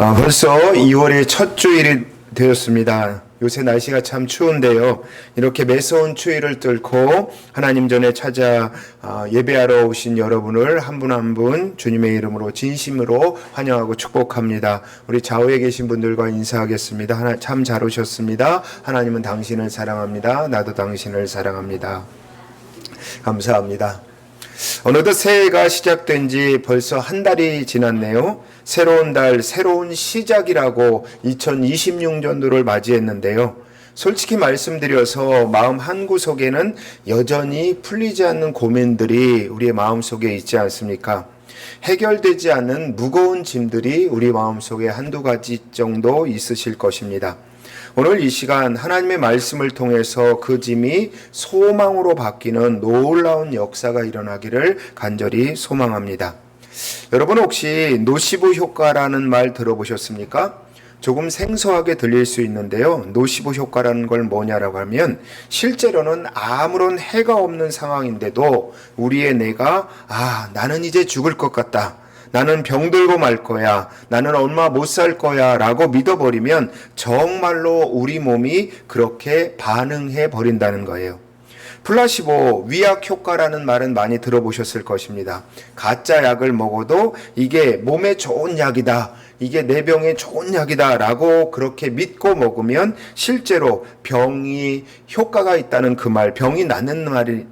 벌써 2월의 첫 주일이 되었습니다. 요새 날씨가 참 추운데요. 이렇게 매서운 추위를 뚫고 하나님 전에 찾아 예배하러 오신 여러분을 한 분 한 분 주님의 이름으로 진심으로 환영하고 축복합니다. 우리 좌우에 계신 분들과 인사하겠습니다. 참 잘 오셨습니다. 하나님은 당신을 사랑합니다. 나도 당신을 사랑합니다. 감사합니다. 어느덧 새해가 시작된 지 벌써 한 달이 지났네요. 새로운 달, 새로운 시작이라고 2026년도를 맞이했는데요. 솔직히 말씀드려서 마음 한구석에는 여전히 풀리지 않는 고민들이 우리의 마음속에 있지 않습니까? 해결되지 않은 무거운 짐들이 우리 마음속에 한두 가지 정도 있으실 것입니다. 오늘 이 시간 하나님의 말씀을 통해서 그 짐이 소망으로 바뀌는 놀라운 역사가 일어나기를 간절히 소망합니다. 여러분 혹시 노시보 효과라는 말 들어보셨습니까? 조금 생소하게 들릴 수 있는데요. 노시보 효과라는 걸 뭐냐라고 하면 실제로는 아무런 해가 없는 상황인데도 우리의 뇌가 나는 이제 죽을 것 같다. 나는 병들고 말 거야. 나는 얼마 못 살 거야. 라고 믿어버리면 정말로 우리 몸이 그렇게 반응해 버린다는 거예요. 플라시보 위약 효과라는 말은 많이 들어보셨을 것입니다. 가짜 약을 먹어도 이게 몸에 좋은 약이다. 이게 내 병에 좋은 약이다. 라고 그렇게 믿고 먹으면 실제로 병이 효과가 있다는 그 말, 병이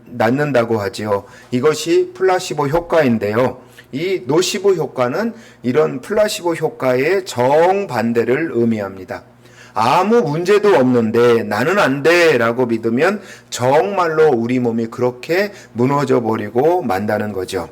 낫는다고 하지요. 이것이 플라시보 효과인데요. 이 노시보 효과는 이런 플라시보 효과의 정반대를 의미합니다. 아무 문제도 없는데 나는 안 돼 라고 믿으면 정말로 우리 몸이 그렇게 무너져 버리고 만다는 거죠.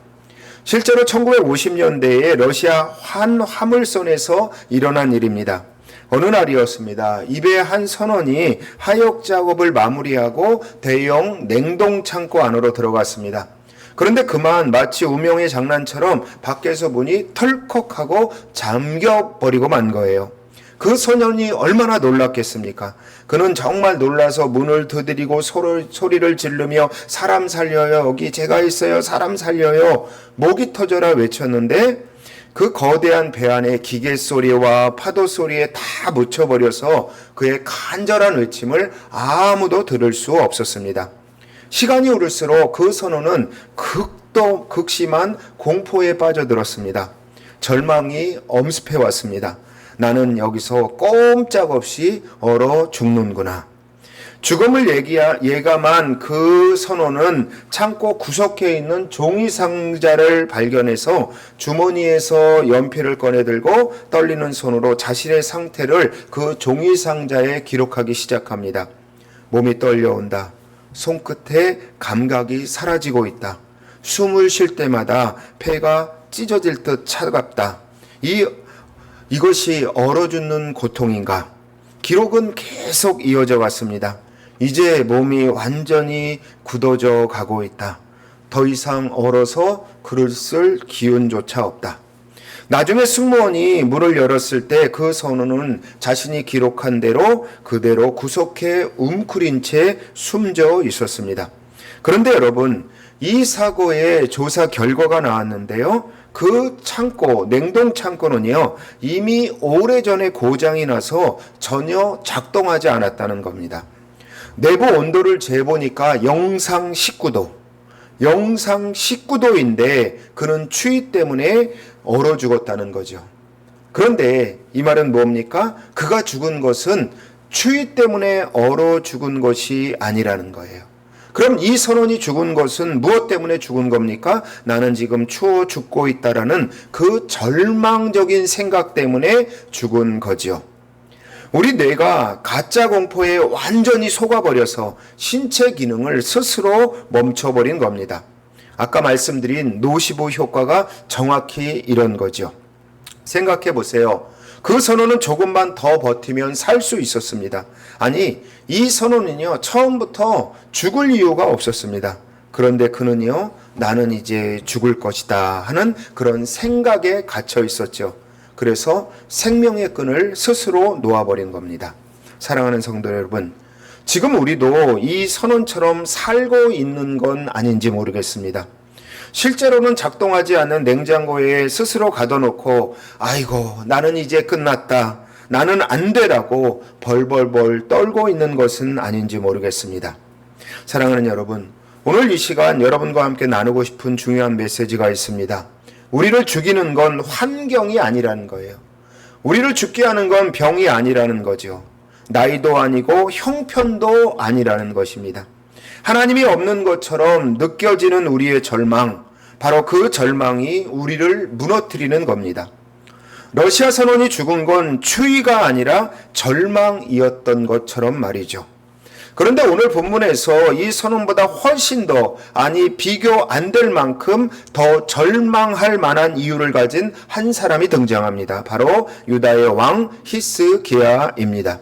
실제로 1950년대에 러시아 한 화물선에서 일어난 일입니다. 어느 날이었습니다. 입의 한 선원이 하역 작업을 마무리하고 대형 냉동 창고 안으로 들어갔습니다. 그런데 그만 마치 우명의 장난처럼 밖에서 문이 털컥하고 잠겨버리고 만 거예요. 그 소년이 얼마나 놀랐겠습니까? 그는 정말 놀라서 문을 두드리고 소리를 지르며 사람 살려요. 여기 제가 있어요. 사람 살려요. 목이 터져라 외쳤는데 그 거대한 배 안에 기계 소리와 파도 소리에 다 묻혀버려서 그의 간절한 외침을 아무도 들을 수 없었습니다. 시간이 오를수록 그 선원은 극심한 공포에 빠져들었습니다. 절망이 엄습해 왔습니다. 나는 여기서 꼼짝없이 얼어 죽는구나. 죽음을 예감한 그 선원은 창고 구석에 있는 종이 상자를 발견해서 주머니에서 연필을 꺼내 들고 떨리는 손으로 자신의 상태를 그 종이 상자에 기록하기 시작합니다. 몸이 떨려온다. 손끝에 감각이 사라지고 있다. 숨을 쉴 때마다 폐가 찢어질 듯 차갑다. 이것이 얼어 죽는 고통인가? 기록은 계속 이어져 갔습니다. 이제 몸이 완전히 굳어져 가고 있다. 더 이상 얼어서 글을 쓸 기운조차 없다. 나중에 승무원이 문을 열었을 때 그 선원은 자신이 기록한 대로 그대로 구석에 웅크린 채 숨져 있었습니다. 그런데 여러분, 이 사고의 조사 결과가 나왔는데요. 그 창고, 냉동 창고는요, 이미 오래전에 고장이 나서 전혀 작동하지 않았다는 겁니다. 내부 온도를 재보니까 영상 19도. 영상 19도인데 그는 추위 때문에 얼어 죽었다는 거죠. 그런데 이 말은 뭡니까? 그가 죽은 것은 추위 때문에 얼어 죽은 것이 아니라는 거예요. 그럼 이 선원이 죽은 것은 무엇 때문에 죽은 겁니까? 나는 지금 추워 죽고 있다라는 그 절망적인 생각 때문에 죽은 거죠. 우리 뇌가 가짜 공포에 완전히 속아버려서 신체 기능을 스스로 멈춰버린 겁니다. 아까 말씀드린 노시보 효과가 정확히 이런 거죠. 생각해 보세요. 그 선원은 조금만 더 버티면 살 수 있었습니다. 아니, 이 선원은요, 처음부터 죽을 이유가 없었습니다. 그런데 그는요, 나는 이제 죽을 것이다 하는 그런 생각에 갇혀 있었죠. 그래서 생명의 끈을 스스로 놓아버린 겁니다. 사랑하는 성도 여러분, 지금 우리도 이 선원처럼 살고 있는 건 아닌지 모르겠습니다. 실제로는 작동하지 않는 냉장고에 스스로 가둬놓고 아이고 나는 이제 끝났다, 나는 안 되라고 벌벌벌 떨고 있는 것은 아닌지 모르겠습니다. 사랑하는 여러분, 오늘 이 시간 여러분과 함께 나누고 싶은 중요한 메시지가 있습니다. 우리를 죽이는 건 환경이 아니라는 거예요. 우리를 죽게 하는 건 병이 아니라는 거죠. 나이도 아니고 형편도 아니라는 것입니다. 하나님이 없는 것처럼 느껴지는 우리의 절망, 바로 그 절망이 우리를 무너뜨리는 겁니다. 러시아 선원이 죽은 건 추위가 아니라 절망이었던 것처럼 말이죠. 그런데 오늘 본문에서 이 선원보다 훨씬 더, 아니 비교 안 될 만큼 더 절망할 만한 이유를 가진 한 사람이 등장합니다. 바로 유다의 왕 히스기야입니다.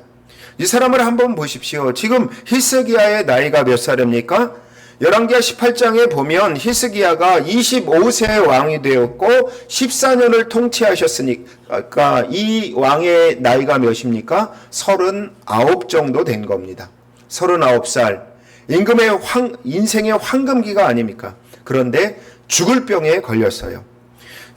이 사람을 한번 보십시오. 지금 히스기야의 나이가 몇 살입니까? 열왕기하 18장에 보면 히스기야가 25세의 왕이 되었고 14년을 통치하셨으니까 이 왕의 나이가 몇입니까? 39 정도 된 겁니다. 39살. 인생의 황금기가 아닙니까? 그런데 죽을 병에 걸렸어요.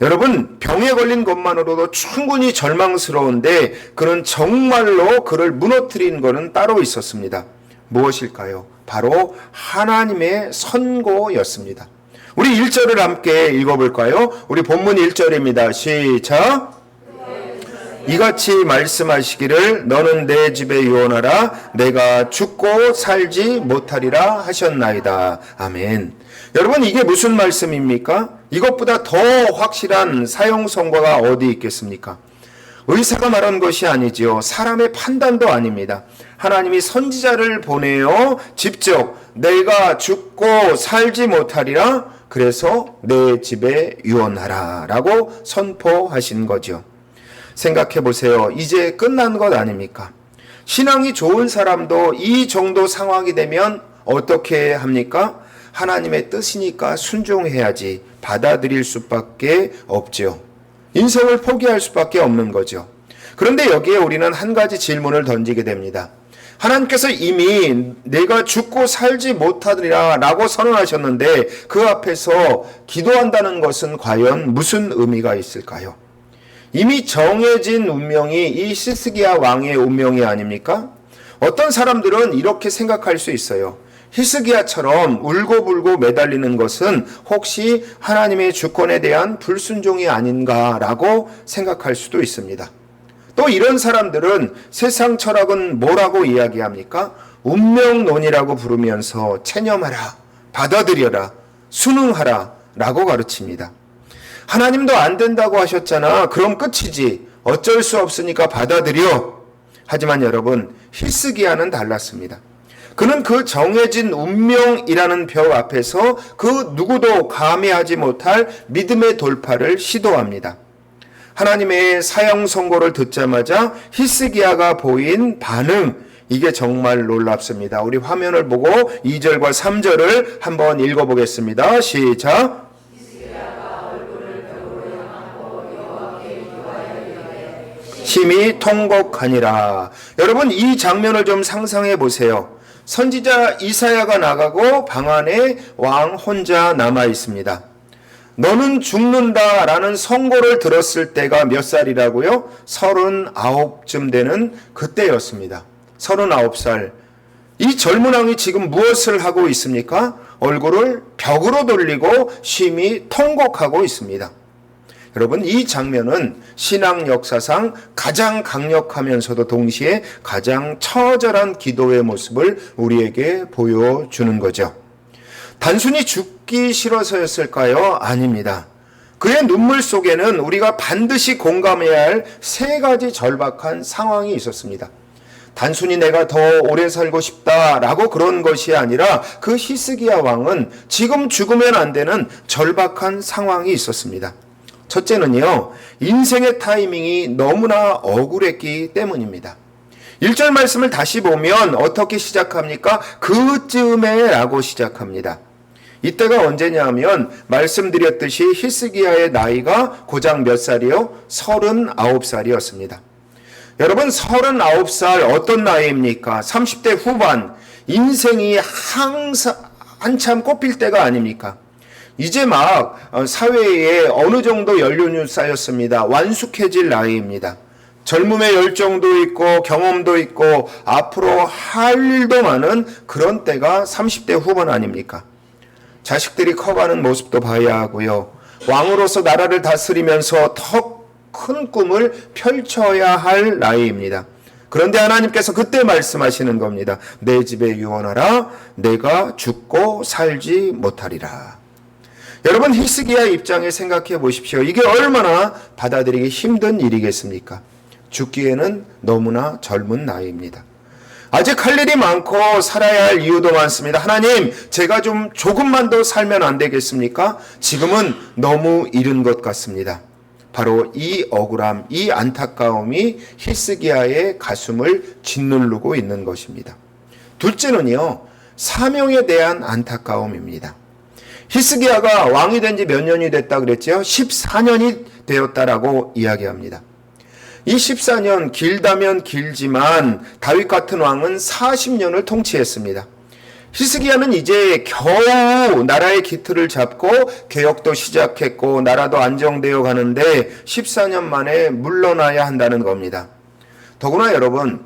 여러분, 병에 걸린 것만으로도 충분히 절망스러운데 그는 정말로 그를 무너뜨린 것은 따로 있었습니다. 무엇일까요? 바로 하나님의 선고였습니다. 우리 1절을 함께 읽어볼까요? 우리 본문 1절입니다. 시작! 이같이 말씀하시기를 너는 내 집에 유언하라 내가 죽고 살지 못하리라 하셨나이다. 아멘. 여러분, 이게 무슨 말씀입니까? 이것보다 더 확실한 사형 선고가 어디 있겠습니까? 의사가 말한 것이 아니지요. 사람의 판단도 아닙니다. 하나님이 선지자를 보내어 직접 내가 죽고 살지 못하리라, 그래서 내 집에 유언하라 라고 선포하신 거죠. 생각해 보세요. 이제 끝난 것 아닙니까? 신앙이 좋은 사람도 이 정도 상황이 되면 어떻게 합니까? 하나님의 뜻이니까 순종해야지 받아들일 수밖에 없죠. 인생을 포기할 수밖에 없는 거죠. 그런데 여기에 우리는 한 가지 질문을 던지게 됩니다. 하나님께서 이미 내가 죽고 살지 못하리라 라고 선언하셨는데 그 앞에서 기도한다는 것은 과연 무슨 의미가 있을까요? 이미 정해진 운명이 이 히스기야 왕의 운명이 아닙니까? 어떤 사람들은 이렇게 생각할 수 있어요. 히스기야처럼 울고불고 매달리는 것은 혹시 하나님의 주권에 대한 불순종이 아닌가라고 생각할 수도 있습니다. 또 이런 사람들은 세상 철학은 뭐라고 이야기합니까? 운명론이라고 부르면서 체념하라, 받아들여라, 순응하라 라고 가르칩니다. 하나님도 안 된다고 하셨잖아. 그럼 끝이지. 어쩔 수 없으니까 받아들여. 하지만 여러분, 히스기야는 달랐습니다. 그는 그 정해진 운명이라는 벽 앞에서 그 누구도 감히하지 못할 믿음의 돌파를 시도합니다. 하나님의 사형 선고를 듣자마자 히스기야가 보인 반응, 이게 정말 놀랍습니다. 우리 화면을 보고 2절과 3절을 한번 읽어보겠습니다. 시작! 심히 통곡하니라. 여러분, 이 장면을 좀 상상해 보세요. 선지자 이사야가 나가고 방 안에 왕 혼자 남아 있습니다. 너는 죽는다라는 선고를 들었을 때가 몇 살이라고요? 39쯤 되는 그때였습니다. 39살. 이 젊은 왕이 지금 무엇을 하고 있습니까? 얼굴을 벽으로 돌리고 심히 통곡하고 있습니다. 여러분, 이 장면은 신앙 역사상 가장 강력하면서도 동시에 가장 처절한 기도의 모습을 우리에게 보여주는 거죠. 단순히 죽기 싫어서였을까요? 아닙니다. 그의 눈물 속에는 우리가 반드시 공감해야 할 세 가지 절박한 상황이 있었습니다. 단순히 내가 더 오래 살고 싶다라고 그런 것이 아니라 그 히스기야 왕은 지금 죽으면 안 되는 절박한 상황이 있었습니다. 첫째는요, 인생의 타이밍이 너무나 억울했기 때문입니다. 1절 말씀을 다시 보면 어떻게 시작합니까? 그쯤에 라고 시작합니다. 이때가 언제냐 하면 말씀드렸듯이 히스기야의 나이가 고작 몇 살이요? 39살이었습니다. 여러분, 39살 어떤 나이입니까? 30대 후반, 인생이 한참 꽃필 때가 아닙니까? 이제 막 사회에 어느 정도 연륜이 쌓였습니다. 완숙해질 나이입니다. 젊음의 열정도 있고 경험도 있고 앞으로 할 일도 많은 그런 때가 30대 후반 아닙니까? 자식들이 커가는 모습도 봐야 하고요. 왕으로서 나라를 다스리면서 더 큰 꿈을 펼쳐야 할 나이입니다. 그런데 하나님께서 그때 말씀하시는 겁니다. 내 집에 유언하라. 내가 죽고 살지 못하리라. 여러분, 히스기야의 입장에 생각해 보십시오. 이게 얼마나 받아들이기 힘든 일이겠습니까? 죽기에는 너무나 젊은 나이입니다. 아직 할 일이 많고 살아야 할 이유도 많습니다. 하나님, 제가 조금만 더 살면 안 되겠습니까? 지금은 너무 이른 것 같습니다. 바로 이 억울함, 이 안타까움이 히스기야의 가슴을 짓누르고 있는 것입니다. 둘째는요, 사명에 대한 안타까움입니다. 히스기야가 왕이 된 지 몇 년이 됐다 그랬죠? 14년이 되었다라고 이야기합니다. 이 14년 길다면 길지만 다윗 같은 왕은 40년을 통치했습니다. 히스기야는 이제 겨우 나라의 기틀을 잡고 개혁도 시작했고 나라도 안정되어 가는데 14년 만에 물러나야 한다는 겁니다. 더구나 여러분,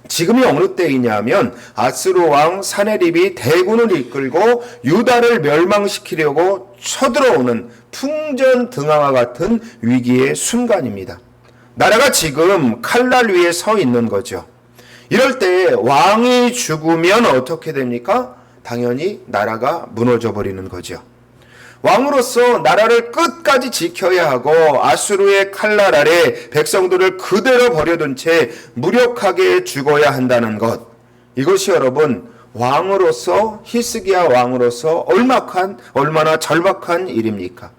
지금이 어느 때이냐면 아스루 왕 사네립이 대군을 이끌고 유다를 멸망시키려고 쳐들어오는 풍전등화와 같은 위기의 순간입니다. 나라가 지금 칼날 위에 서 있는 거죠. 이럴 때 왕이 죽으면 어떻게 됩니까? 당연히 나라가 무너져 버리는 거죠. 왕으로서 나라를 끝까지 지켜야 하고 아수르의 칼날 아래 백성들을 그대로 버려둔 채 무력하게 죽어야 한다는 것. 이것이 여러분, 왕으로서, 히스기야 왕으로서 얼마나 절박한 일입니까?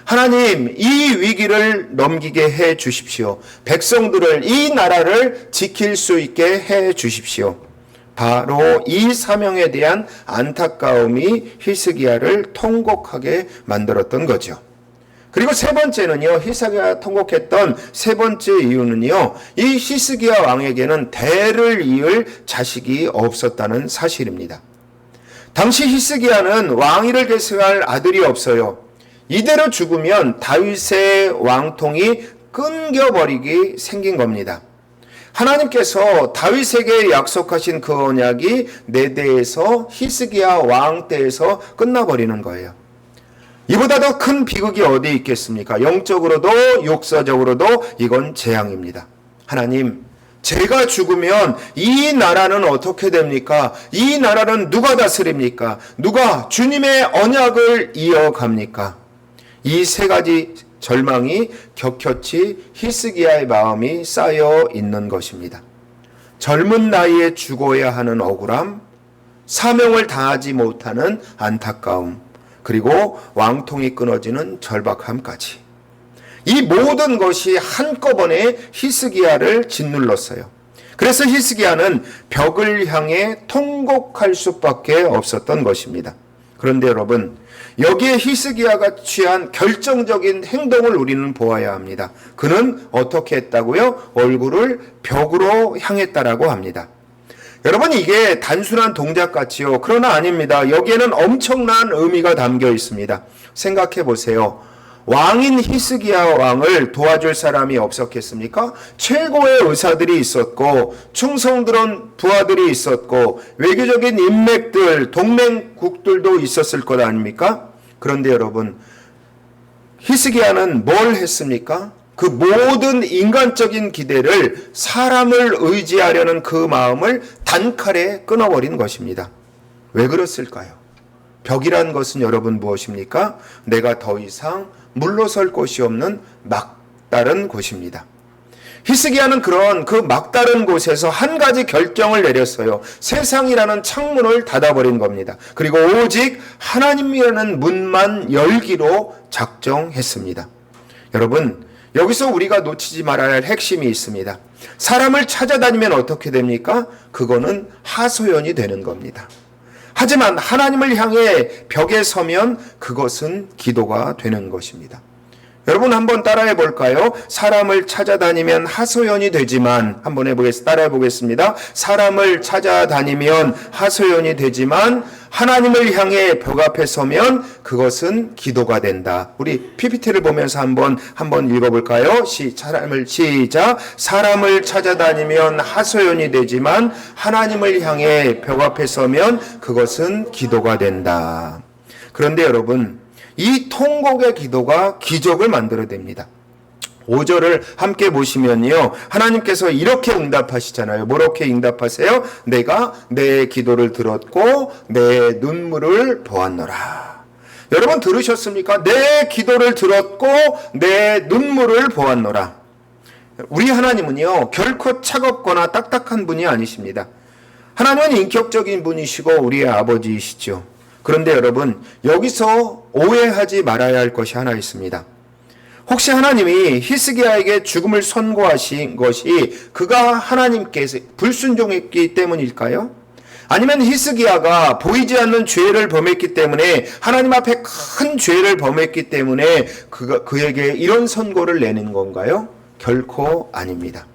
하나님, 이 위기를 넘기게 해 주십시오. 백성들을, 이 나라를 지킬 수 있게 해 주십시오. 바로 이 사명에 대한 안타까움이 히스기야를 통곡하게 만들었던 거죠. 그리고 세 번째는요, 히스기야가 통곡했던 세 번째 이유는요, 이 히스기야 왕에게는 대를 이을 자식이 없었다는 사실입니다. 당시 히스기야는 왕위를 계승할 아들이 없어요. 이대로 죽으면 다윗의 왕통이 끊겨버리기 생긴 겁니다. 하나님께서 다윗에게 약속하신 그 언약이 내 대에서 히스기야 왕 때에서 끝나버리는 거예요. 이보다 더 큰 비극이 어디 있겠습니까? 영적으로도 육사적으로도 이건 재앙입니다. 하나님, 제가 죽으면 이 나라는 어떻게 됩니까? 이 나라는 누가 다스립니까? 누가 주님의 언약을 이어갑니까? 이 세 가지 절망이 격혀치 히스기야의 마음이 쌓여 있는 것입니다. 젊은 나이에 죽어야 하는 억울함, 사명을 다하지 못하는 안타까움, 그리고 왕통이 끊어지는 절박함까지. 이 모든 것이 한꺼번에 히스기야를 짓눌렀어요. 그래서 히스기야는 벽을 향해 통곡할 수밖에 없었던 것입니다. 그런데 여러분, 여기에 히스기야가 취한 결정적인 행동을 우리는 보아야 합니다. 그는 어떻게 했다고요? 얼굴을 벽으로 향했다라고 합니다. 여러분, 이게 단순한 동작 같지요? 그러나 아닙니다. 여기에는 엄청난 의미가 담겨 있습니다. 생각해 보세요. 왕인 히스기야 왕을 도와줄 사람이 없었겠습니까? 최고의 의사들이 있었고 충성들은 부하들이 있었고 외교적인 인맥들, 동맹국들도 있었을 것 아닙니까? 그런데 여러분, 히스기야는 뭘 했습니까? 그 모든 인간적인 기대를, 사람을 의지하려는 그 마음을 단칼에 끊어버린 것입니다. 왜 그랬을까요? 벽이란 것은 여러분 무엇입니까? 내가 더 이상 물러설 곳이 없는 막다른 곳입니다. 히스기야는 그런 그 막다른 곳에서 한 가지 결정을 내렸어요. 세상이라는 창문을 닫아버린 겁니다. 그리고 오직 하나님이라는 문만 열기로 작정했습니다. 여러분, 여기서 우리가 놓치지 말아야 할 핵심이 있습니다. 사람을 찾아다니면 어떻게 됩니까? 그거는 하소연이 되는 겁니다. 하지만 하나님을 향해 벽에 서면 그것은 기도가 되는 것입니다. 여러분 한번 따라해 볼까요? 사람을 찾아다니면 하소연이 되지만, 한번 따라해 보겠습니다. 사람을 찾아다니면 하소연이 되지만 하나님을 향해 벽 앞에 서면 그것은 기도가 된다. 우리 PPT를 보면서 한번 읽어볼까요? 시작. 사람을 찾아다니면 하소연이 되지만 하나님을 향해 벽 앞에 서면 그것은 기도가 된다. 그런데 여러분, 이 통곡의 기도가 기적을 만들어냅니다. 5절을 함께 보시면요, 하나님께서 이렇게 응답하시잖아요. 뭐렇게 응답하세요? 내가 내 기도를 들었고 내 눈물을 보았노라. 여러분 들으셨습니까? 내 기도를 들었고 내 눈물을 보았노라. 우리 하나님은요, 결코 차갑거나 딱딱한 분이 아니십니다. 하나님은 인격적인 분이시고 우리의 아버지이시죠. 그런데 여러분, 여기서 오해하지 말아야 할 것이 하나 있습니다. 혹시 하나님이 히스기야에게 죽음을 선고하신 것이 그가 하나님께서 불순종했기 때문일까요? 아니면 히스기야가 보이지 않는 죄를 범했기 때문에, 하나님 앞에 큰 죄를 범했기 때문에 그에게 이런 선고를 내는 건가요? 결코 아닙니다.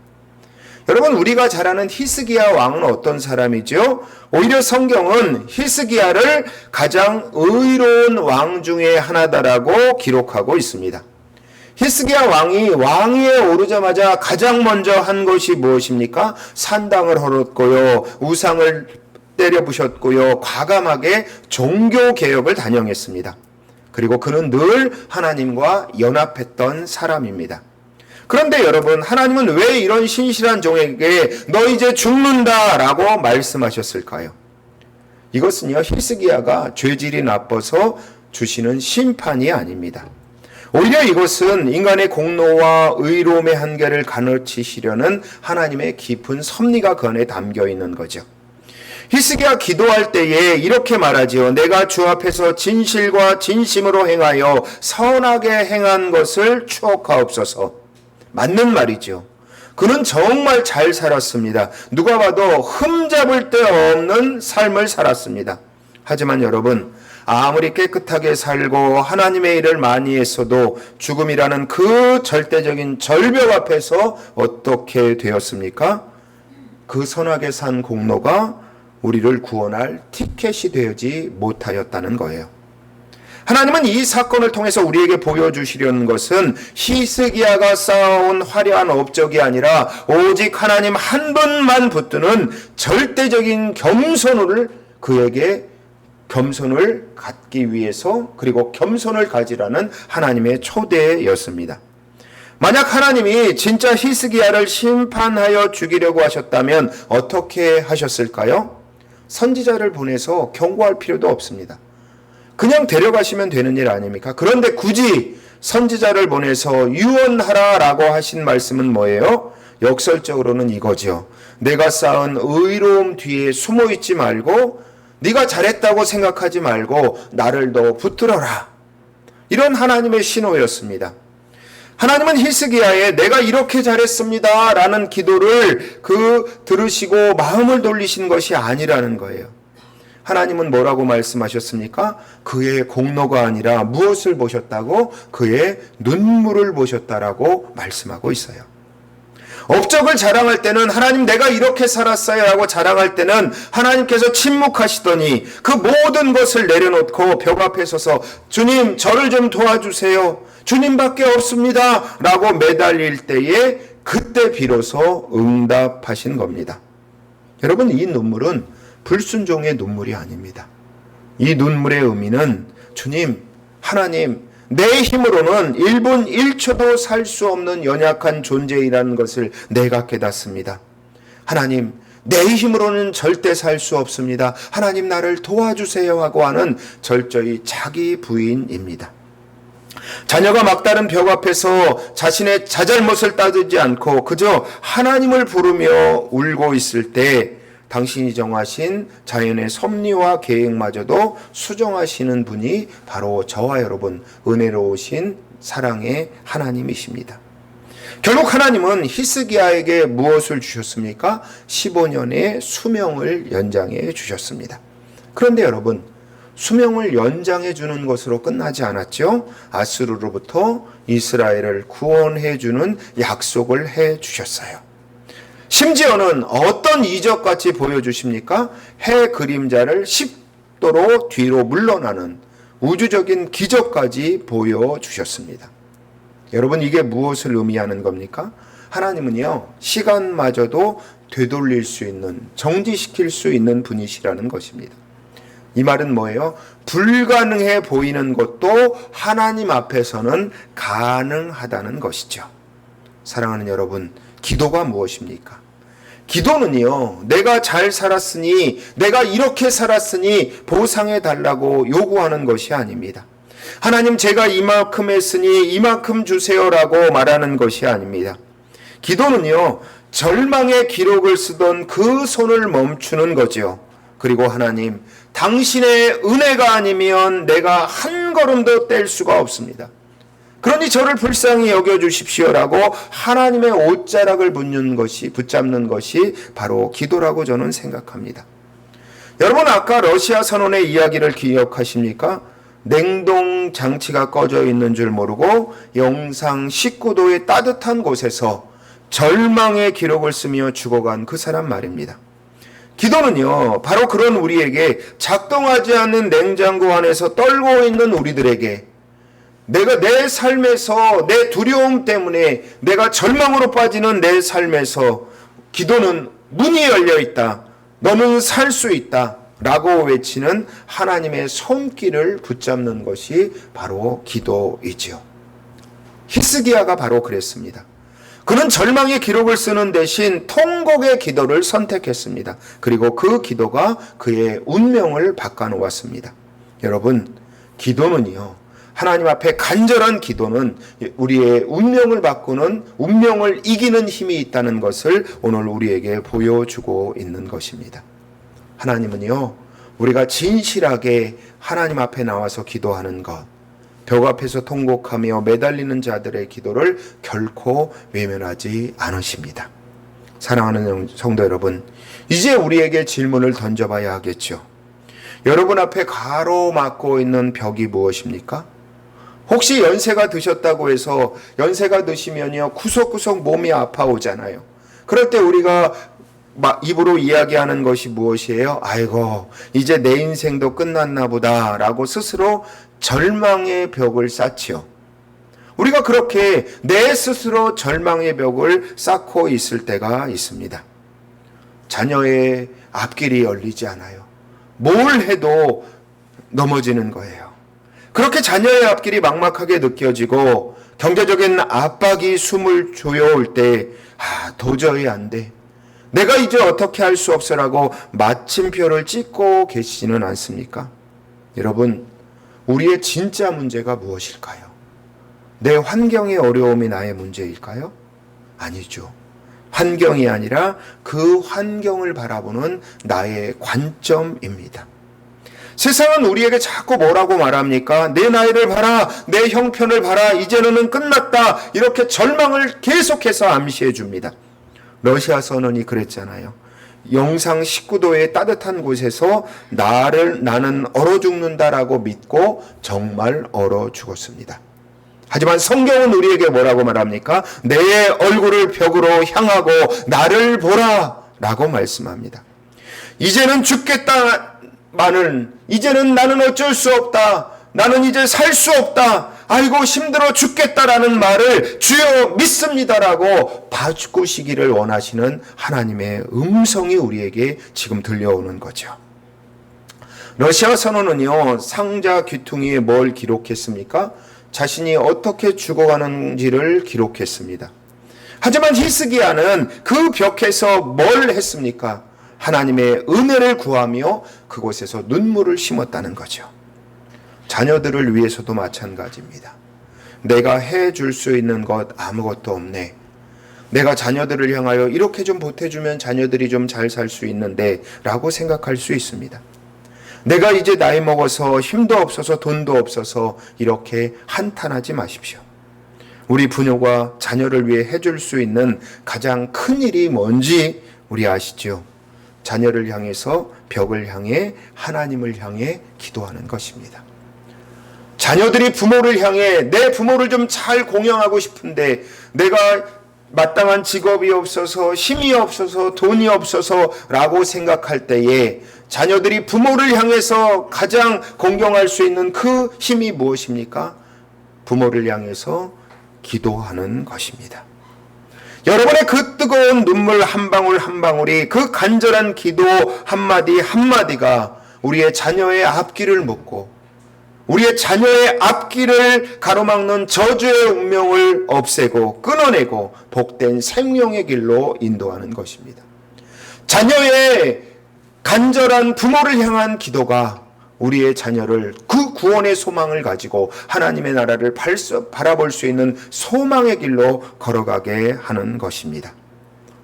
여러분, 우리가 잘 아는 히스기야 왕은 어떤 사람이죠? 오히려 성경은 히스기야를 가장 의로운 왕 중에 하나다라고 기록하고 있습니다. 히스기야 왕이 왕위에 오르자마자 가장 먼저 한 것이 무엇입니까? 산당을 헐었고요, 우상을 때려 부셨고요, 과감하게 종교 개혁을 단행했습니다. 그리고 그는 늘 하나님과 연합했던 사람입니다. 그런데 여러분, 하나님은 왜 이런 신실한 종에게 너 이제 죽는다 라고 말씀하셨을까요? 이것은요, 히스기야가 죄질이 나빠서 주시는 심판이 아닙니다. 오히려 이것은 인간의 공로와 의로움의 한계를 가르치시려는 하나님의 깊은 섭리가 그 안에 담겨 있는 거죠. 히스기야 기도할 때에 이렇게 말하지요. 내가 주 앞에서 진실과 진심으로 행하여 선하게 행한 것을 추억하옵소서. 맞는 말이죠. 그는 정말 잘 살았습니다. 누가 봐도 흠잡을 데 없는 삶을 살았습니다. 하지만 여러분, 아무리 깨끗하게 살고 하나님의 일을 많이 했어도 죽음이라는 그 절대적인 절벽 앞에서 어떻게 되었습니까? 그 선하게 산 공로가 우리를 구원할 티켓이 되지 못하였다는 거예요. 하나님은 이 사건을 통해서 우리에게 보여주시려는 것은 히스기야가 쌓아온 화려한 업적이 아니라 오직 하나님 한 분만 붙드는 절대적인 겸손을 그에게 겸손을 갖기 위해서, 그리고 겸손을 가지라는 하나님의 초대였습니다. 만약 하나님이 진짜 히스기야를 심판하여 죽이려고 하셨다면 어떻게 하셨을까요? 선지자를 보내서 경고할 필요도 없습니다. 그냥 데려가시면 되는 일 아닙니까? 그런데 굳이 선지자를 보내서 유언하라라고 하신 말씀은 뭐예요? 역설적으로는 이거죠. 내가 쌓은 의로움 뒤에 숨어 있지 말고, 네가 잘했다고 생각하지 말고 나를 더 붙들어라. 이런 하나님의 신호였습니다. 하나님은 히스기야의 내가 이렇게 잘했습니다 라는 기도를 들으시고 마음을 돌리신 것이 아니라는 거예요. 하나님은 뭐라고 말씀하셨습니까? 그의 공로가 아니라 무엇을 보셨다고? 그의 눈물을 보셨다라고 말씀하고 있어요. 업적을 자랑할 때는 하나님 내가 이렇게 살았어요 라고 자랑할 때는 하나님께서 침묵하시더니 그 모든 것을 내려놓고 벽 앞에 서서 주님 저를 좀 도와주세요, 주님밖에 없습니다 라고 매달릴 때에 그때 비로소 응답하신 겁니다. 여러분, 이 눈물은 불순종의 눈물이 아닙니다. 이 눈물의 의미는 주님, 하나님, 내 힘으로는 1분 1초도 살 수 없는 연약한 존재이라는 것을 내가 깨닫습니다. 하나님, 내 힘으로는 절대 살 수 없습니다. 하나님 나를 도와주세요 하고 하는 절저히 자기 부인입니다. 자녀가 막다른 벽 앞에서 자신의 자잘못을 따지지 않고 그저 하나님을 부르며 울고 있을 때 당신이 정하신 자연의 섭리와 계획마저도 수정하시는 분이 바로 저와 여러분 은혜로우신 사랑의 하나님이십니다. 결국 하나님은 히스기야에게 무엇을 주셨습니까? 15년의 수명을 연장해 주셨습니다. 그런데 여러분, 수명을 연장해 주는 것으로 끝나지 않았죠. 아수르로부터 이스라엘을 구원해 주는 약속을 해 주셨어요. 심지어는 어떤 이적같이 보여주십니까? 해 그림자를 10도로 뒤로 물러나는 우주적인 기적까지 보여주셨습니다. 여러분, 이게 무엇을 의미하는 겁니까? 하나님은요, 시간마저도 되돌릴 수 있는, 정지시킬 수 있는 분이시라는 것입니다. 이 말은 뭐예요? 불가능해 보이는 것도 하나님 앞에서는 가능하다는 것이죠. 사랑하는 여러분, 기도가 무엇입니까? 기도는요, 내가 잘 살았으니, 내가 이렇게 살았으니 보상해 달라고 요구하는 것이 아닙니다. 하나님, 제가 이만큼 했으니 이만큼 주세요라고 말하는 것이 아닙니다. 기도는요, 절망의 기록을 쓰던 그 손을 멈추는 거죠. 그리고 하나님, 당신의 은혜가 아니면 내가 한 걸음도 뗄 수가 없습니다. 그러니 저를 불쌍히 여겨주십시오라고 하나님의 옷자락을 붙잡는 것이 바로 기도라고 저는 생각합니다. 여러분, 아까 러시아 선언의 이야기를 기억하십니까? 냉동 장치가 꺼져 있는 줄 모르고 영상 19도의 따뜻한 곳에서 절망의 기록을 쓰며 죽어간 그 사람 말입니다. 기도는요, 바로 그런 우리에게 작동하지 않는 냉장고 안에서 떨고 있는 우리들에게 내가 내 삶에서 내 두려움 때문에 내가 절망으로 빠지는 내 삶에서 기도는 문이 열려 있다. 너는 살 수 있다. 라고 외치는 하나님의 손길을 붙잡는 것이 바로 기도이지요. 히스기야가 바로 그랬습니다. 그는 절망의 기록을 쓰는 대신 통곡의 기도를 선택했습니다. 그리고 그 기도가 그의 운명을 바꿔놓았습니다. 여러분, 기도는요, 하나님 앞에 간절한 기도는 우리의 운명을 바꾸는, 운명을 이기는 힘이 있다는 것을 오늘 우리에게 보여주고 있는 것입니다. 하나님은요, 우리가 진실하게 하나님 앞에 나와서 기도하는 것, 벽 앞에서 통곡하며 매달리는 자들의 기도를 결코 외면하지 않으십니다. 사랑하는 성도 여러분, 이제 우리에게 질문을 던져봐야 하겠죠. 여러분 앞에 가로막고 있는 벽이 무엇입니까? 혹시 연세가 드셨다고 해서 연세가 드시면요, 구석구석 몸이 아파오잖아요. 그럴 때 우리가 입으로 이야기하는 것이 무엇이에요? 아이고, 이제 내 인생도 끝났나 보다 라고 스스로 절망의 벽을 쌓지요. 우리가 그렇게 내 스스로 절망의 벽을 쌓고 있을 때가 있습니다. 자녀의 앞길이 열리지 않아요. 뭘 해도 넘어지는 거예요. 그렇게 자녀의 앞길이 막막하게 느껴지고 경제적인 압박이 숨을 조여올 때 도저히 안 돼. 내가 이제 어떻게 할 수 없어라고 마침표를 찍고 계시지는 않습니까? 여러분, 우리의 진짜 문제가 무엇일까요? 내 환경의 어려움이 나의 문제일까요? 아니죠. 환경이 아니라 그 환경을 바라보는 나의 관점입니다. 세상은 우리에게 자꾸 뭐라고 말합니까? 내 나이를 봐라, 내 형편을 봐라, 이제는 끝났다, 이렇게 절망을 계속해서 암시해 줍니다. 러시아 선언이 그랬잖아요. 영상 19도의 따뜻한 곳에서 나는 얼어 죽는다라고 믿고 정말 얼어 죽었습니다. 하지만 성경은 우리에게 뭐라고 말합니까? 내 얼굴을 벽으로 향하고 나를 보라 라고 말씀합니다. 이제는 죽겠다마는, 이제는 나는 어쩔 수 없다, 나는 이제 살 수 없다, 아이고 힘들어 죽겠다라는 말을 주여 믿습니다라고 바꾸시기를 원하시는 하나님의 음성이 우리에게 지금 들려오는 거죠. 러시아 선언은요, 상자 귀퉁이에 뭘 기록했습니까? 자신이 어떻게 죽어가는지를 기록했습니다. 하지만 히스기야는 그 벽에서 뭘 했습니까? 하나님의 은혜를 구하며 그곳에서 눈물을 심었다는 거죠. 자녀들을 위해서도 마찬가지입니다. 내가 해줄 수 있는 것 아무것도 없네. 내가 자녀들을 향하여 이렇게 좀 보태주면 자녀들이 좀 잘 살 수 있는데 라고 생각할 수 있습니다. 내가 이제 나이 먹어서 힘도 없어서 돈도 없어서 이렇게 한탄하지 마십시오. 우리 부녀가 자녀를 위해 해줄 수 있는 가장 큰 일이 뭔지 우리 아시죠? 자녀를 향해서 벽을 향해 하나님을 향해 기도하는 것입니다. 자녀들이 부모를 향해 내 부모를 좀 잘 공경하고 싶은데 내가 마땅한 직업이 없어서 힘이 없어서 돈이 없어서 라고 생각할 때에 자녀들이 부모를 향해서 가장 공경할 수 있는 그 힘이 무엇입니까? 부모를 향해서 기도하는 것입니다. 여러분의 그 뜨거운 눈물 한 방울 한 방울이, 그 간절한 기도 한마디 한마디가 우리의 자녀의 앞길을 묶고 우리의 자녀의 앞길을 가로막는 저주의 운명을 없애고 끊어내고 복된 생명의 길로 인도하는 것입니다. 자녀의 간절한 부모를 향한 기도가 우리의 자녀를 그 구원의 소망을 가지고 하나님의 나라를 바라볼 수 있는 소망의 길로 걸어가게 하는 것입니다.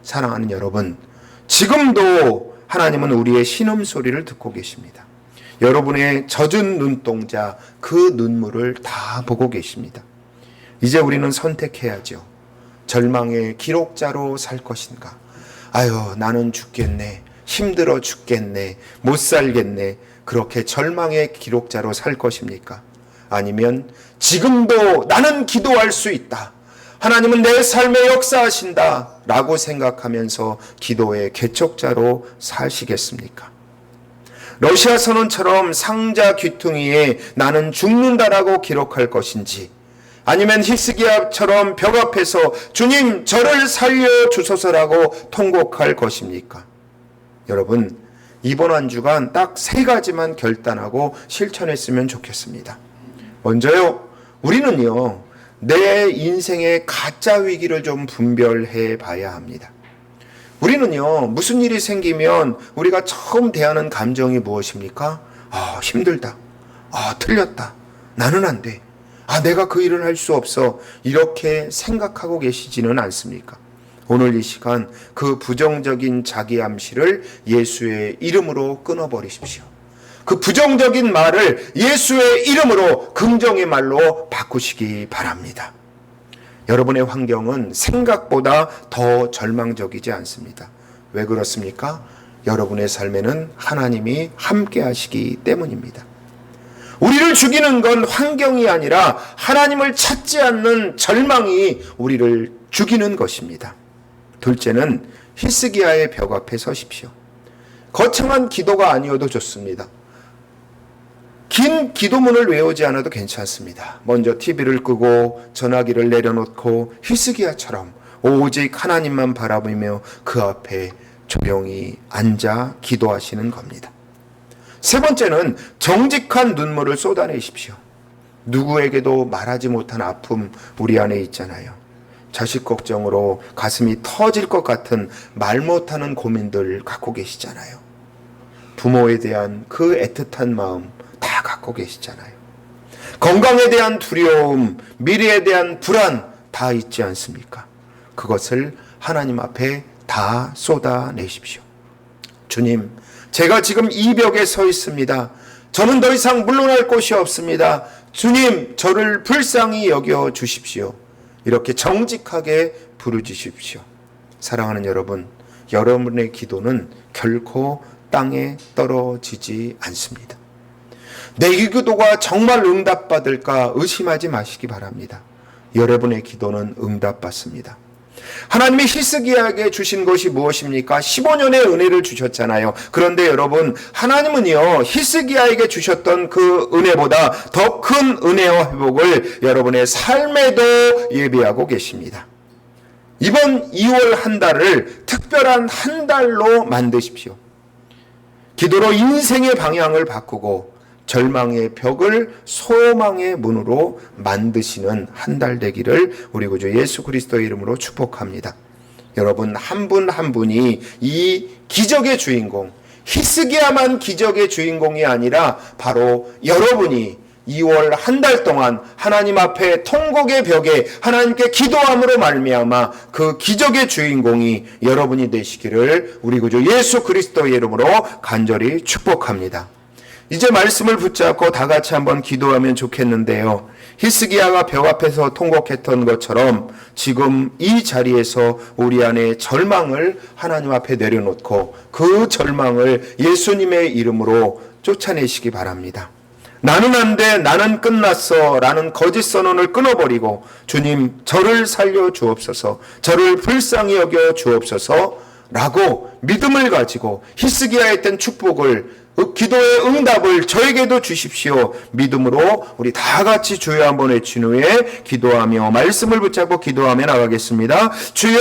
사랑하는 여러분, 지금도 하나님은 우리의 신음소리를 듣고 계십니다. 여러분의 젖은 눈동자, 그 눈물을 다 보고 계십니다. 이제 우리는 선택해야죠. 절망의 기록자로 살 것인가? 아유, 나는 죽겠네. 힘들어 죽겠네. 못 살겠네. 그렇게 절망의 기록자로 살 것입니까? 아니면 지금도 나는 기도할 수 있다. 하나님은 내 삶에 역사하신다. 라고 생각하면서 기도의 개척자로 사시겠습니까? 러시아 선언처럼 상자 귀퉁이에 나는 죽는다라고 기록할 것인지, 아니면 히스기야처럼 벽 앞에서 주님 저를 살려주소서라고 통곡할 것입니까? 여러분, 이번 한 주간 딱 3가지만 결단하고 실천했으면 좋겠습니다. 먼저요, 우리는요, 내 인생의 가짜 위기를 좀 분별해 봐야 합니다. 우리는요, 무슨 일이 생기면 우리가 처음 대하는 감정이 무엇입니까? 힘들다. 틀렸다. 나는 안 돼. 내가 그 일을 할 수 없어. 이렇게 생각하고 계시지는 않습니까? 오늘 이 시간 그 부정적인 자기 암시를 예수의 이름으로 끊어버리십시오. 그 부정적인 말을 예수의 이름으로 긍정의 말로 바꾸시기 바랍니다. 여러분의 환경은 생각보다 더 절망적이지 않습니다. 왜 그렇습니까? 여러분의 삶에는 하나님이 함께 하시기 때문입니다. 우리를 죽이는 건 환경이 아니라 하나님을 찾지 않는 절망이 우리를 죽이는 것입니다. 둘째는 히스기야의 벽 앞에 서십시오. 거창한 기도가 아니어도 좋습니다. 긴 기도문을 외우지 않아도 괜찮습니다. 먼저 TV를 끄고 전화기를 내려놓고 히스기야처럼 오직 하나님만 바라보며 그 앞에 조용히 앉아 기도하시는 겁니다. 세 번째는 정직한 눈물을 쏟아내십시오. 누구에게도 말하지 못한 아픔 우리 안에 있잖아요. 자식 걱정으로 가슴이 터질 것 같은 말 못하는 고민들 갖고 계시잖아요. 부모에 대한 그 애틋한 마음 다 갖고 계시잖아요. 건강에 대한 두려움, 미래에 대한 불안 다 있지 않습니까? 그것을 하나님 앞에 다 쏟아내십시오. 주님, 제가 지금 이 벽에 서 있습니다. 저는 더 이상 물러날 곳이 없습니다. 주님, 저를 불쌍히 여겨 주십시오. 이렇게 정직하게 부르짖으십시오. 사랑하는 여러분, 여러분의 기도는 결코 땅에 떨어지지 않습니다. 내 기도가 정말 응답받을까 의심하지 마시기 바랍니다. 여러분의 기도는 응답받습니다. 하나님이 히스기야에게 주신 것이 무엇입니까? 15년의 은혜를 주셨잖아요. 그런데 여러분, 하나님은요, 히스기야에게 주셨던 그 은혜보다 더 큰 은혜와 회복을 여러분의 삶에도 예비하고 계십니다. 이번 2월 한 달을 특별한 한 달로 만드십시오. 기도로 인생의 방향을 바꾸고 절망의 벽을 소망의 문으로 만드시는 한 달 되기를 우리 구주 예수 그리스도의 이름으로 축복합니다. 여러분 한 분 한 분이 이 기적의 주인공, 히스기야만 기적의 주인공이 아니라 바로 여러분이 2월 한 달 동안 하나님 앞에 통곡의 벽에 하나님께 기도함으로 말미암아 그 기적의 주인공이 여러분이 되시기를 우리 구주 예수 그리스도의 이름으로 간절히 축복합니다. 이제 말씀을 붙잡고 다 같이 한번 기도하면 좋겠는데요. 히스기야가 벽 앞에서 통곡했던 것처럼 지금 이 자리에서 우리 안에 절망을 하나님 앞에 내려놓고 그 절망을 예수님의 이름으로 쫓아내시기 바랍니다. 나는 안 돼, 나는 끝났어 라는 거짓 선언을 끊어버리고 주님 저를 살려 주옵소서, 저를 불쌍히 여겨 주옵소서 라고 믿음을 가지고 히스기야에 있던 축복을, 기도의 응답을 저에게도 주십시오. 믿음으로 우리 다 같이 주여 한번 외친 후에 기도하며 말씀을 붙잡고 기도하며 나가겠습니다. 주여!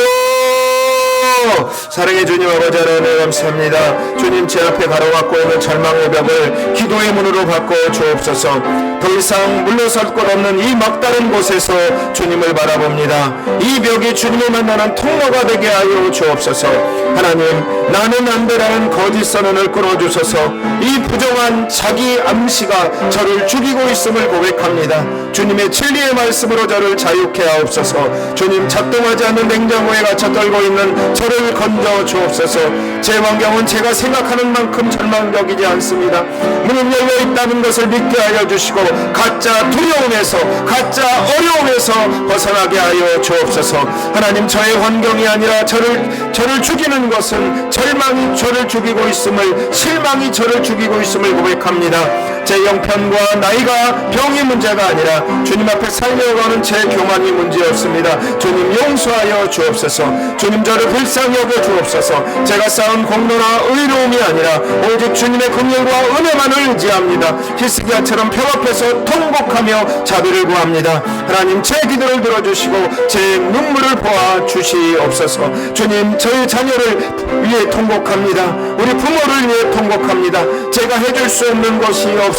사랑의 주님 아버지 하나님 감사합니다. 주님 제 앞에 가로막고 있는 절망의 벽을 기도의 문으로 바꿔 주옵소서. 더 이상 물러설 것 없는 이 막다른 곳에서 주님을 바라봅니다. 이 벽이 주님을 만나는 통로가 되게 하여 주옵소서. 하나님, 나는 안 되라는 거짓 선언을 끊어주소서. 이 부정한 자기 암시가 저를 죽이고 있음을 고백합니다. 주님의 진리의 말씀으로 저를 자유케 하옵소서. 주님, 작동하지 않는 냉장고에 갇혀 떨고 있는 저를 건져 주옵소서. 제 환경은 제가 생각하는 만큼 절망적이지 않습니다. 문은 열려 있다는 것을 믿게 하여 주시고 가짜 두려움에서, 가짜 어려움에서 벗어나게 하여 주옵소서. 하나님, 저의 환경이 아니라 저를 죽이는 것은 절망이 저를 죽이고 있음을, 실망이 저를 죽이고 있음을 고백합니다. 제 형편과 나이가 병이 문제가 아니라 주님 앞에 살려가는 제 교만이 문제였습니다. 주님 용서하여 주옵소서. 주님 저를 불쌍히 여겨 주옵소서. 제가 쌓은 공로나 의로움이 아니라 오직 주님의 긍휼과 은혜만을 의지합니다. 히스기야처럼 벽 앞에서 통곡하며 자비를 구합니다. 하나님, 제 기도를 들어주시고 제 눈물을 보아 주시옵소서. 주님, 저희 자녀를 위해 통곡합니다. 우리 부모를 위해 통곡합니다. 제가 해줄 수 없는 것이 없어서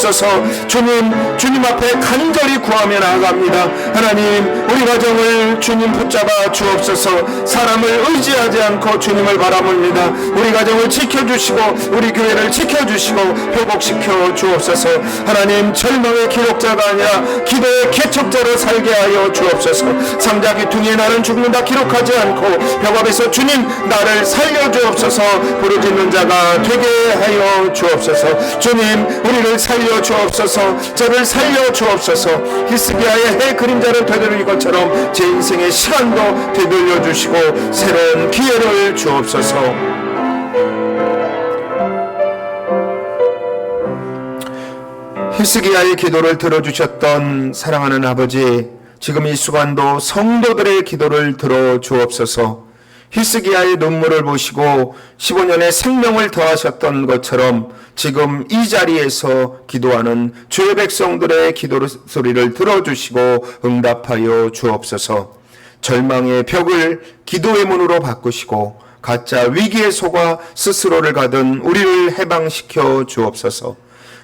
주님 앞에 간절히 구하며 나아갑니다. 하나님, 우리 가정을 주님 붙잡아 주옵소서. 사람을 의지하지 않고 주님을 바라봅니다. 우리 가정을 지켜주시고 우리 교회를 지켜주시고 회복시켜 주옵소서. 하나님, 절망의 기록자가 아니라 기도의 개척자로 살게 하여 주옵소서. 상자 귀퉁이에 나는 죽는다 기록하지 않고 벽 앞에서 주님 나를 살려 주옵소서. 부르짖는 자가 되게 하여 주옵소서. 주님, 우리를 살려 주옵소서. 저를 살려 주옵소서. 히스기야의 해 그림자를 되돌릴 것처럼 제 인생의 시간도 되돌려 주시고 새로운 기회를 주옵소서. 히스기야의 기도를 들어주셨던 사랑하는 아버지, 지금 이 순간도 성도들의 기도를 들어 주옵소서. 히스기야의 눈물을 보시고 15년의 생명을 더하셨던 것처럼 지금 이 자리에서 기도하는 주의 백성들의 기도 소리를 들어주시고 응답하여 주옵소서. 절망의 벽을 기도의 문으로 바꾸시고 가짜 위기에 속아 스스로를 가둔 우리를 해방시켜 주옵소서.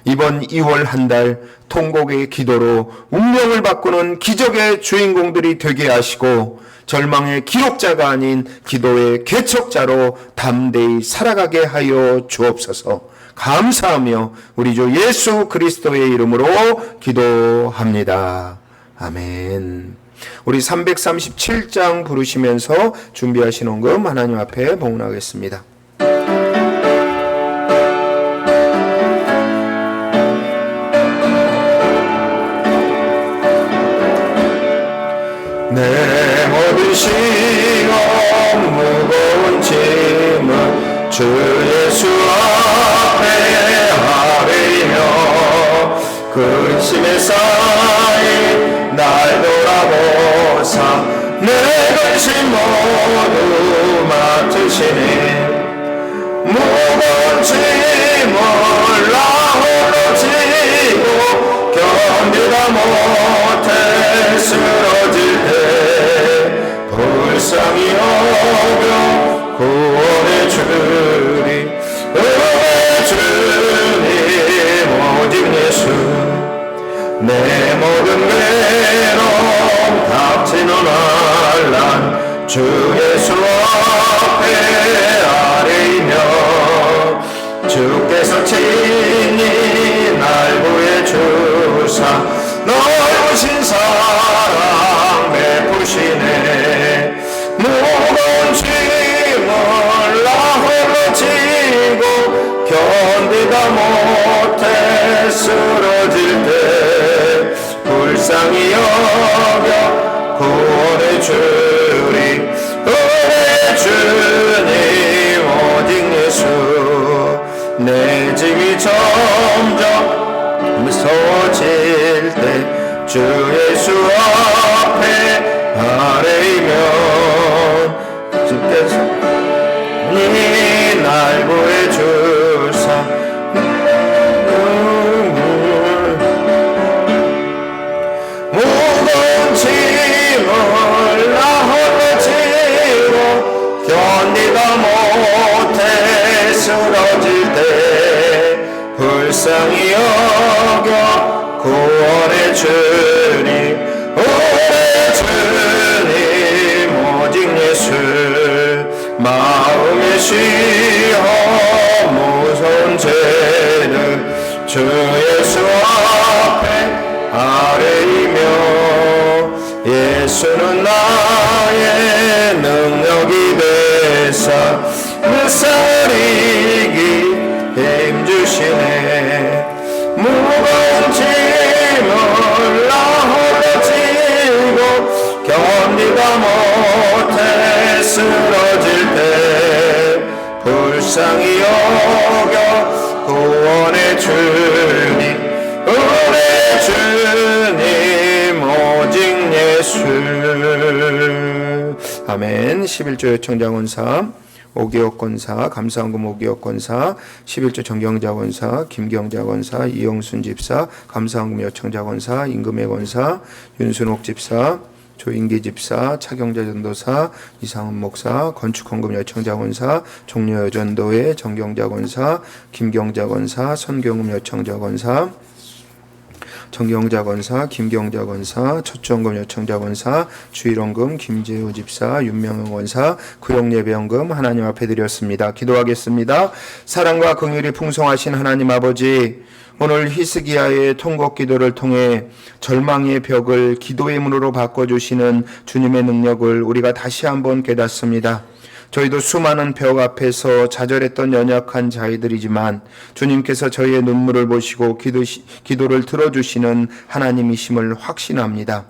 이번 2월 한 달 통곡의 기도로 운명을 바꾸는 기적의 주인공들이 되게 하시고 절망의 기록자가 아닌 기도의 개척자로 담대히 살아가게 하여 주옵소서. 감사하며 우리 주 예수 그리스도의 이름으로 기도합니다. 아멘. 우리 337장 부르시면서 준비하신 헌금 하나님 앞에 봉헌하겠습니다. 내 모든 시험 무거운 짐을 주 예수 앞에 아뢰며 근심에 쌓인 날 돌아보사 내 근심 모두 맡으시니 무거운 짐을 나 홀로 지고 견디다 못해 쓰러질 때 불쌍히 여겨 구원해 주리. 주님 오직 예수 내 모든 외로움 닥치는 환난 주 예수 앞에 아뢰이며 주께서 친히 날 구해주사 넓으신 사랑 베푸시네. 무거운 짐을 나 홀로 지고 견디다 못해 쓰러질 때 불쌍히 안식이 점점 무서워질 때 주 예수 앞에 아뢰이면 주께서 날 구해주사 무거운 짐을 나 홀로 지고 견디다 못해 쓰러질 때 불쌍히 여겨 구원해 주님 우리 주님 오직 예수 마음에 쉬어 무서운 죄를 주 예수 앞에 아뢰이며 예수는 나의 능력이 되사 무사를 이기 힘주시네 무거운 짐을 나 홀로 지고 견디다 못해 쓰러질 때 불쌍히 여겨 구원해 주님 우리 주님 오직 예수 아멘. 11조 요청자원사 오기혁 권사, 감사원금 오기혁 권사, 11조 정경자 권사, 김경자 권사, 이영순 집사, 감사원금 요청자 권사, 임금의 권사, 윤순옥 집사, 조인기 집사, 차경자 전도사, 이상은 목사, 건축헌금 요청자 권사, 종려 여전도회 정경자 권사, 김경자 권사, 선경금 요청자 권사, 정경자 권사, 김경자 권사, 첫주헌금 요청자 권사, 주일헌금 김재우 집사, 윤명영 권사, 구역예배헌금 하나님 앞에 드렸습니다. 기도하겠습니다. 사랑과 긍휼이 풍성하신 하나님 아버지, 오늘 히스기야의 통곡 기도를 통해 절망의 벽을 기도의 문으로 바꿔주시는 주님의 능력을 우리가 다시 한번 깨닫습니다. 저희도 수많은 벽 앞에서 좌절했던 연약한 자이들이지만 주님께서 저희의 눈물을 보시고 기도를 들어주시는 하나님이심을 확신합니다.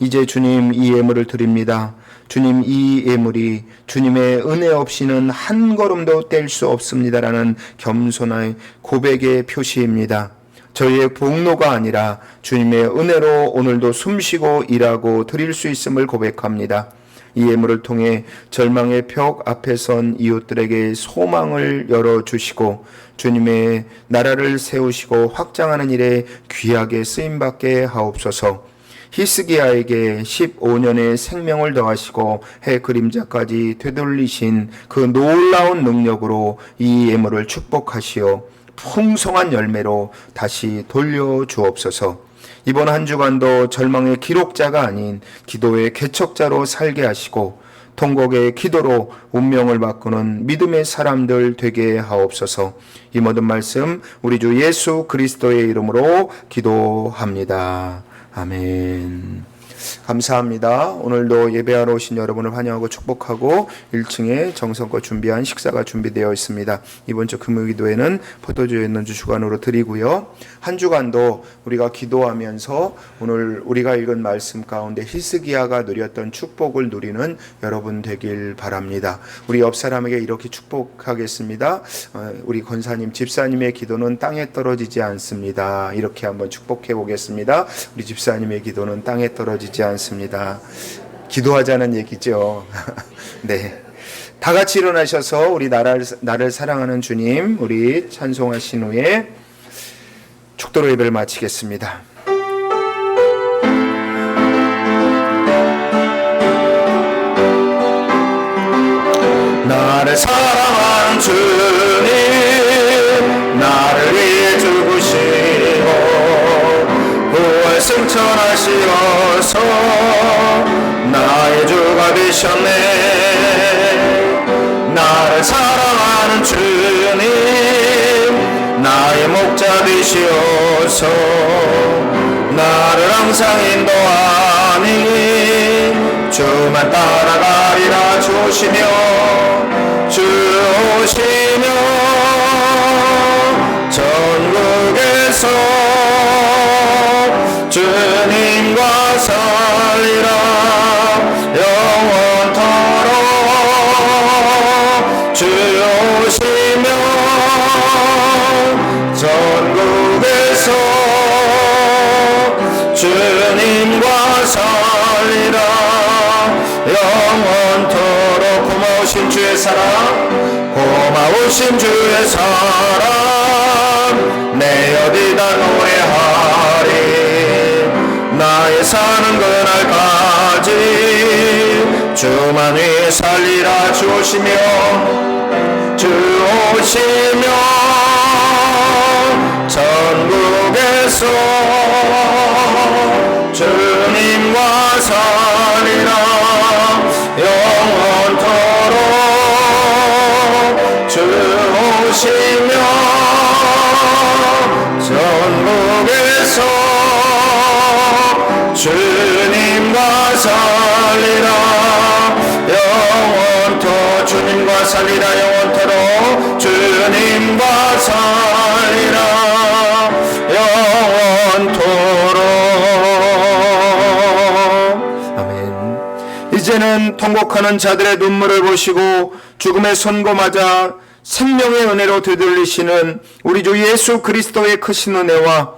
이제 주님 이 예물을 드립니다. 주님 이 예물이 주님의 은혜 없이는 한 걸음도 뗄 수 없습니다라는 겸손한 고백의 표시입니다. 저희의 복노가 아니라 주님의 은혜로 오늘도 숨쉬고 일하고 드릴 수 있음을 고백합니다. 이 예물을 통해 절망의 벽 앞에 선 이웃들에게 소망을 열어주시고 주님의 나라를 세우시고 확장하는 일에 귀하게 쓰임받게 하옵소서. 히스기야에게 15년의 생명을 더하시고 해 그림자까지 되돌리신 그 놀라운 능력으로 이 예물을 축복하시어 풍성한 열매로 다시 돌려주옵소서. 이번 한 주간도 절망의 기록자가 아닌 기도의 개척자로 살게 하시고 통곡의 기도로 운명을 바꾸는 믿음의 사람들 되게 하옵소서. 이 모든 말씀 우리 주 예수 그리스도의 이름으로 기도합니다. 아멘. 감사합니다. 오늘도 예배하러 오신 여러분을 환영하고 축복하고 1층에 정성껏 준비한 식사가 준비되어 있습니다. 이번 주 금요기도에는 포도주 연주 주간으로 드리고요. 한 주간도 우리가 기도하면서 오늘 우리가 읽은 말씀 가운데 히스기야가 누렸던 축복을 누리는 여러분 되길 바랍니다. 우리 옆 사람에게 이렇게 축복하겠습니다. 우리 권사님, 집사님의 기도는 땅에 떨어지지 않습니다. 이렇게 한번 축복해 보겠습니다. 우리 집사님의 기도는 땅에 떨어지지 않습니다. 기도하자는 얘기죠. 네. 다 같이 일어나셔서 우리 나를 사랑하는 주님, 우리 찬송하신 후에 축도로 예배를 마치겠습니다. 나를 사랑하는 주님, 나를 위해 죽으시고 부활 승천하시어서 나의 주가 되셨네. 나를 사랑하는 주님, 나의 목자 되시어서 나를 항상 인도하니 주만 따라가리라. 주시며 주시며 전국에서 주님과 살리라. 영원토록 주시며 주신 주의 사랑 내 어디다 노래하리. 나의 사는 그날까지 주만이 살리라. 주 오시며 천국에서 주님과 살리라. 영원토록 주 오시며 천국에서 주님과 살리라. 영원토록 주님과 살리라. 영원토록 주님과 살리라. 영원토록. 아멘. 이제는 통곡하는 자들의 눈물을 보시고 죽음의 선고마자 생명의 은혜로 되돌리시는 우리 주 예수 그리스도의 크신 은혜와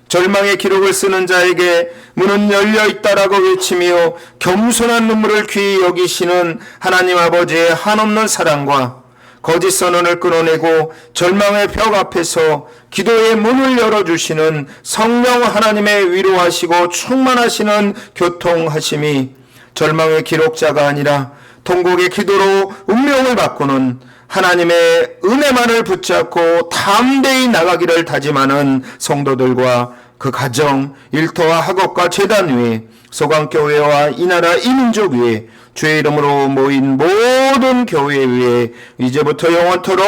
절망의 기록을 쓰는 자에게 문은 열려 있다라고 외치며 겸손한 눈물을 귀히 여기시는 하나님 아버지의 한없는 사랑과 거짓 선언을 끊어내고 절망의 벽 앞에서 기도의 문을 열어주시는 성령 하나님의 위로하시고 충만하시는 교통하심이 절망의 기록자가 아니라 통곡의 기도로 운명을 바꾸는 하나님의 은혜만을 붙잡고 담대히 나가기를 다짐하는 성도들과 그 가정, 일터와 학업과 재단 위에 소강교회와 이 나라 이 민족 위에 주의 이름으로 모인 모든 교회 위에 이제부터 영원토록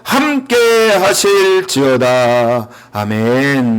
함께 하실지어다. 아멘.